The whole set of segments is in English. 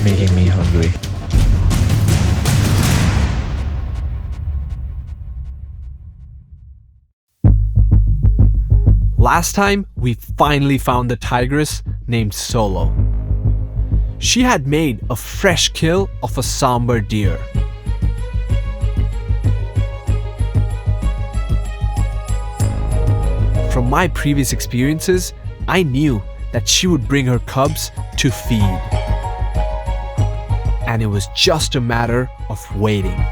It's making me hungry. Last time, we finally found the tigress named Solo. She had made a fresh kill of a somber deer. From my previous experiences, I knew that she would bring her cubs to feed. And it was just a matter of waiting.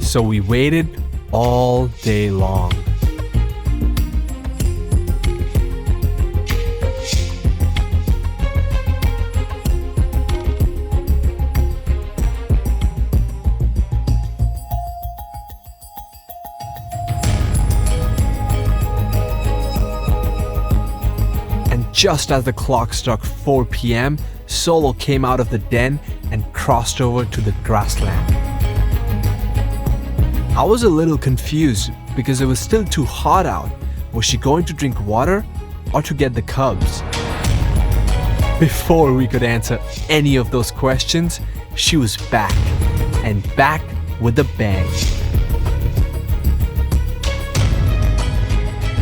So we waited all day long. And just as the clock struck 4 p.m., Solo came out of the den and crossed over to the grassland. I was a little confused because it was still too hot out. Was she going to drink water or to get the cubs? Before we could answer any of those questions, she was back, and back with a bang.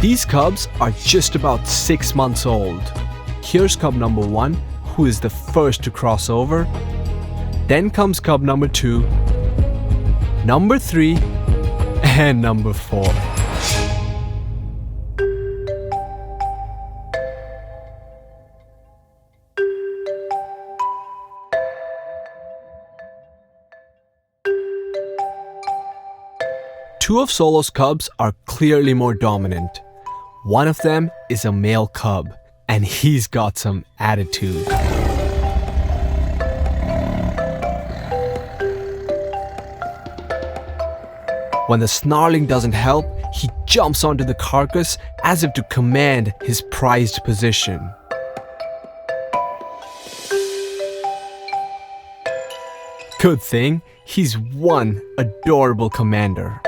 These cubs are just about 6 months old. Here's cub number 1, who is the first to cross over. Then comes cub number 2, number 3, and number 4. Two of Solo's cubs are clearly more dominant. One of them is a male cub, and he's got some attitude. When the snarling doesn't help, he jumps onto the carcass as if to command his prized position. Good thing, he's one adorable commander.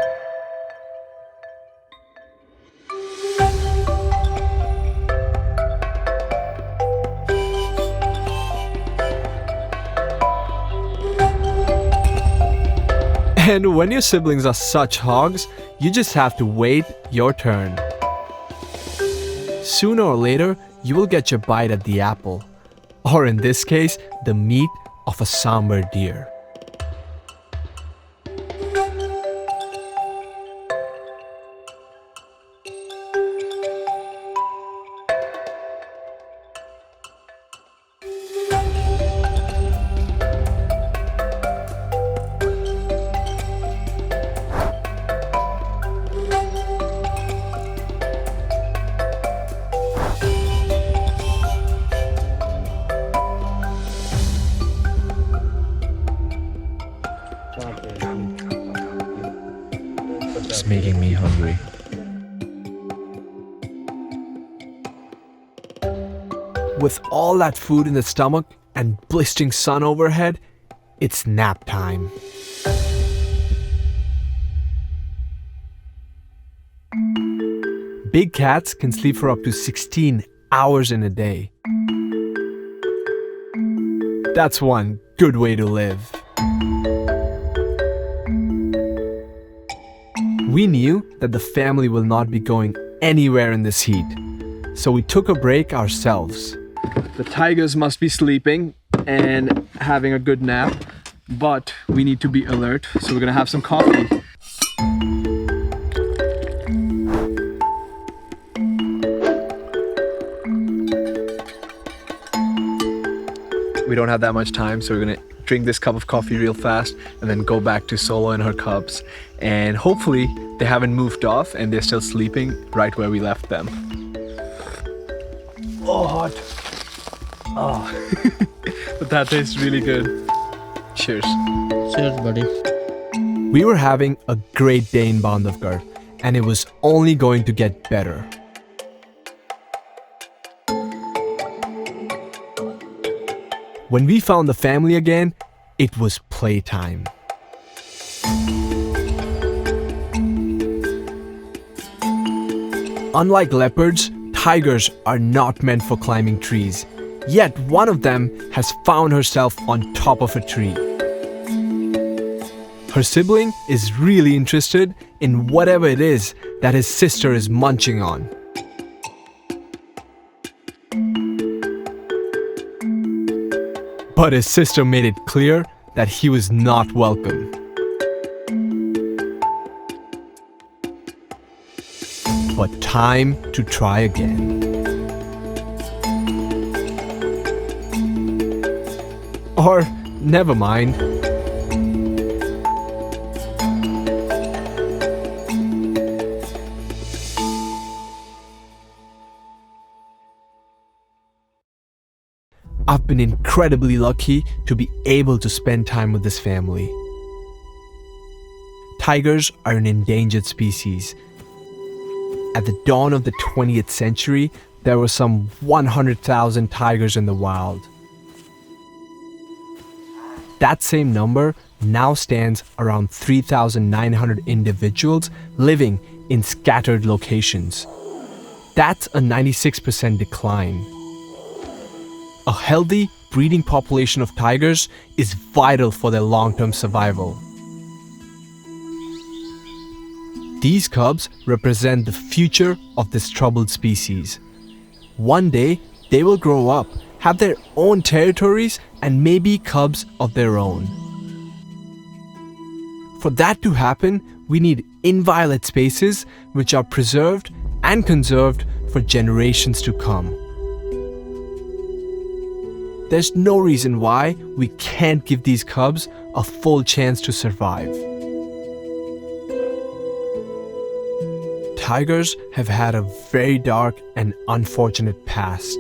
And when your siblings are such hogs, you just have to wait your turn. Sooner or later, you will get your bite at the apple, or in this case, the meat of a somber deer. It's making me hungry. With all that food in the stomach and blistering sun overhead, it's nap time. Big cats can sleep for up to 16 hours in a day. That's one good way to live. We knew that the family will not be going anywhere in this heat, so we took a break ourselves. The tigers must be sleeping and having a good nap, but we need to be alert, so we're gonna have some coffee. We don't have that much time, so we're gonna drink this cup of coffee real fast and then go back to Solo and her cubs. And hopefully they haven't moved off and they're still sleeping right where we left them. Oh, hot. Oh, but that tastes really good. Cheers. Cheers, buddy. We were having a great day in Bandhavgarh, and it was only going to get better. When we found the family again, it was playtime. Unlike leopards, tigers are not meant for climbing trees. Yet one of them has found herself on top of a tree. Her sibling is really interested in whatever it is that his sister is munching on. But his sister made it clear that he was not welcome. But time to try again. Or never mind. I've been incredibly lucky to be able to spend time with this family. Tigers are an endangered species. At the dawn of the 20th century, there were some 100,000 tigers in the wild. That same number now stands around 3,900 individuals living in scattered locations. That's a 96% decline. A healthy breeding population of tigers is vital for their long-term survival. These cubs represent the future of this troubled species. One day, they will grow up, have their own territories, and maybe cubs of their own. For that to happen, we need inviolate spaces which are preserved and conserved for generations to come. There's no reason why we can't give these cubs a full chance to survive. Tigers have had a very dark and unfortunate past.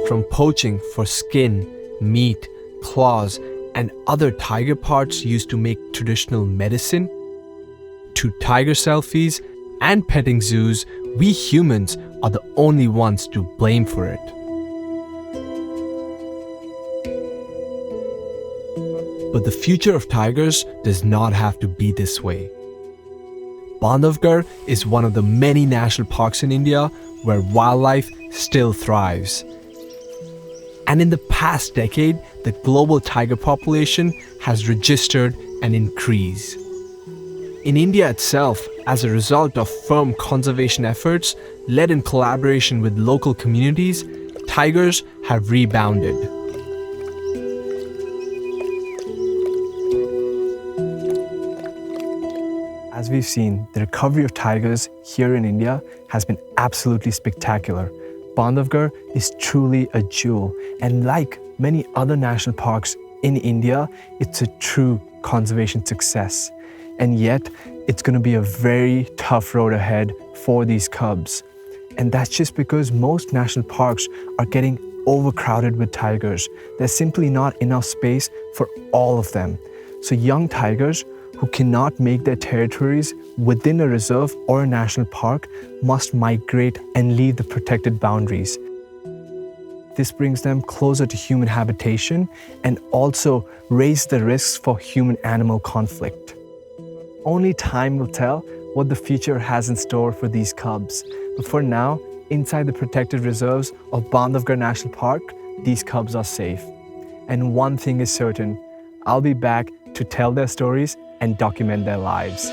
From poaching for skin, meat, claws, and other tiger parts used to make traditional medicine, to tiger selfies and petting zoos, we humans are the only ones to blame for it. But the future of tigers does not have to be this way. Bandhavgarh is one of the many national parks in India where wildlife still thrives. And in the past decade, the global tiger population has registered an increase. In India itself, as a result of firm conservation efforts led in collaboration with local communities, tigers have rebounded. As we've seen, the recovery of tigers here in India has been absolutely spectacular. Bandhavgarh is truly a jewel, and like many other national parks in India, it's a true conservation success. And yet, it's going to be a very tough road ahead for these cubs. And that's just because most national parks are getting overcrowded with tigers. There's simply not enough space for all of them. So young tigers who cannot make their territories within a reserve or a national park must migrate and leave the protected boundaries. This brings them closer to human habitation and also raises the risks for human-animal conflict. Only time will tell what the future has in store for these cubs. But for now, inside the protected reserves of Bandhavgarh National Park, these cubs are safe. And one thing is certain, I'll be back to tell their stories and document their lives.